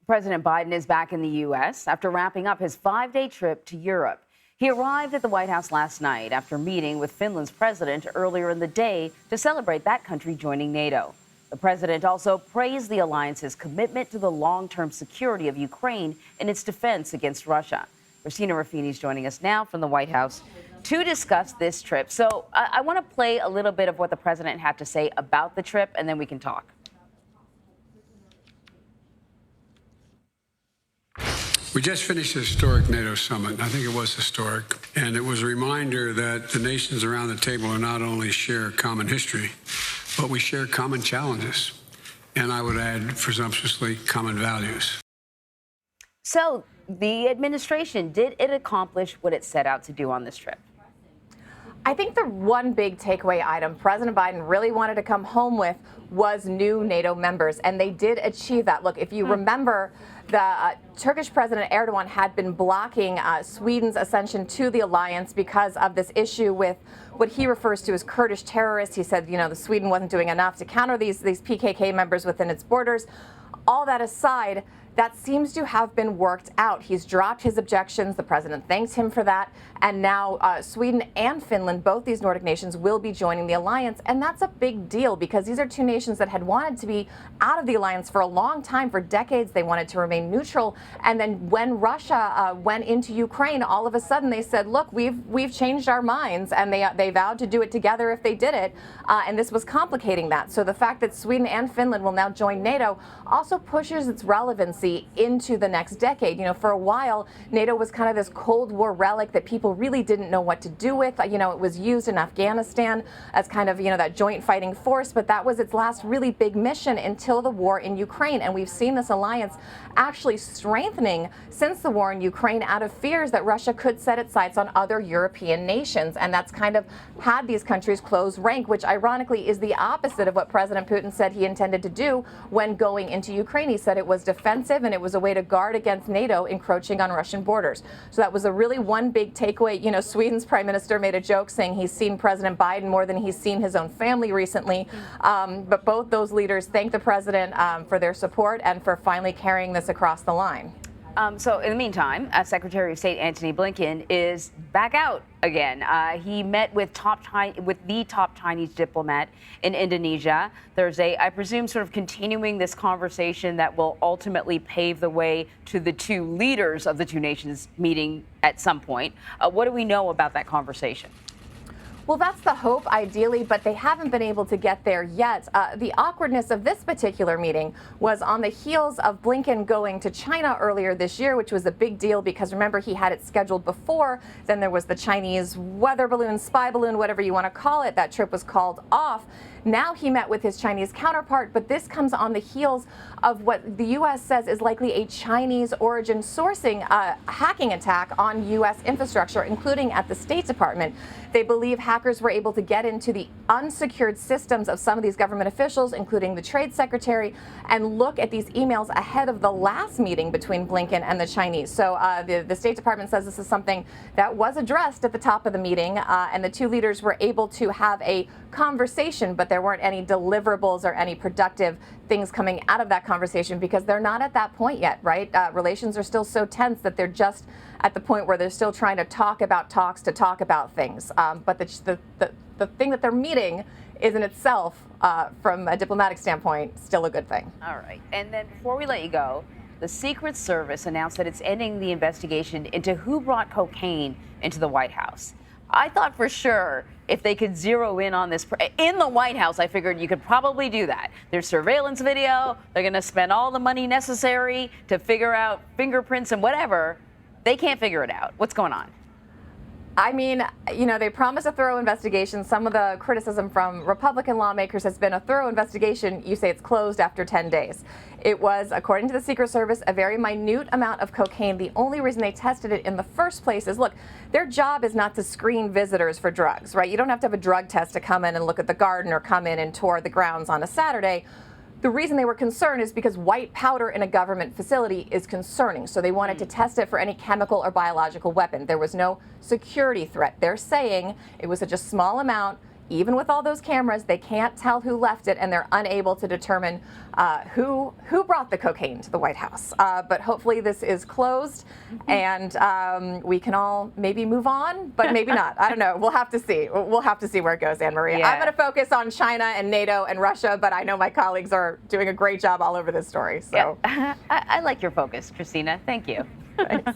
President Biden is back in the U.S. after wrapping up his 5-day trip to Europe. He arrived at the White House last night after meeting with Finland's president earlier in the day to celebrate that country joining NATO. The president also praised the alliance's commitment to the long-term security of Ukraine and its defense against Russia. Christina Ruffini is joining us now from the White House to discuss this trip. So I want to play a little bit of what the president had to say about the trip, and then we can talk. We just finished a historic NATO summit. I think it was historic. And it was a reminder that the nations around the table are not only share common history, but we share common challenges. And I would add, presumptuously, common values. So the administration, did it accomplish what it set out to do on this trip? I think the one big takeaway item President Biden really wanted to come home with was new NATO members, and they did achieve that. Look, if you remember, the Turkish President Erdogan had been blocking Sweden's ascension to the alliance because of this issue with what he refers to as Kurdish terrorists. He said, the Sweden wasn't doing enough to counter these PKK members within its borders. All that aside, that seems to have been worked out. He's dropped his objections. The president thanks him for that. And now Sweden and Finland, both these Nordic nations, will be joining the alliance. And that's a big deal because these are two nations that had wanted to be out of the alliance for a long time. For decades, they wanted to remain neutral. And then when Russia went into Ukraine, all of a sudden they said, look, we've changed our minds. And they vowed to do it together if they did it. And this was complicating that. So the fact that Sweden and Finland will now join NATO also pushes its relevancy into the next decade. For a while, NATO was kind of this Cold War relic that people really didn't know what to do with. It was used in Afghanistan as kind of, that joint fighting force, but that was its last really big mission until the war in Ukraine. And we've seen this alliance actually strengthening since the war in Ukraine out of fears that Russia could set its sights on other European nations. And that's kind of had these countries close rank, which ironically is the opposite of what President Putin said he intended to do when going into Ukraine. He said it was defensive and it was a way to guard against NATO encroaching on Russian borders. So that was a really one big takeaway. Sweden's prime minister made a joke saying he's seen President Biden more than he's seen his own family recently. But both those leaders thanked the president for their support and for finally carrying this across the line. So in the meantime, Secretary of State Antony Blinken is back out again. He met with the top Chinese diplomat in Indonesia Thursday. I presume sort of continuing this conversation that will ultimately pave the way to the two leaders of the two nations meeting at some point. What do we know about that conversation? Well, that's the hope, ideally, but they haven't been able to get there yet. The awkwardness of this particular meeting was on the heels of Blinken going to China earlier this year, which was a big deal because, remember, he had it scheduled before. Then there was the Chinese weather balloon, spy balloon, whatever you want to call it. That trip was called off. Now he met with his Chinese counterpart, but this comes on the heels of what the U.S. says is likely a Chinese origin sourcing hacking attack on U.S. infrastructure, including at the State Department. They believe hackers were able to get into the unsecured systems of some of these government officials, including the Trade Secretary, and look at these emails ahead of the last meeting between Blinken and the Chinese. So the State Department says this is something that was addressed at the top of the meeting, and the two leaders were able to have a conversation, but there weren't any deliverables or any productive things coming out of that conversation because they're not at that point yet, right? Relations are still so tense that they're just at the point where they're still trying to talk about talks to talk about things. But the thing that they're meeting is in itself, from a diplomatic standpoint, still a good thing. All right. And then before we let you go, the Secret Service announced that it's ending the investigation into who brought cocaine into the White House. I thought for sure if they could zero in on this in the White House, I figured you could probably do that. There's surveillance video. They're going to spend all the money necessary to figure out fingerprints and whatever. They can't figure it out. What's going on? I mean, they promise a thorough investigation. Some of the criticism from Republican lawmakers has been a thorough investigation. You say it's closed after 10 days. It was, according to the Secret Service, a very minute amount of cocaine. The only reason they tested it in the first place is, look, their job is not to screen visitors for drugs, right? You don't have to have a drug test to come in and look at the garden or come in and tour the grounds on a Saturday. The reason they were concerned is because white powder in a government facility is concerning. So they wanted to test it for any chemical or biological weapon. There was no security threat. They're saying it was such a small amount, even with all those cameras, they can't tell who left it, and they're unable to determine who brought the cocaine to the White House. But hopefully this is closed, and we can all maybe move on, but maybe not. I don't know. We'll have to see. We'll have to see where it goes, Anne Marie. Yeah. I'm going to focus on China and NATO and Russia, but I know my colleagues are doing a great job all over this story. So I like your focus, Christina. Thank you. Thanks.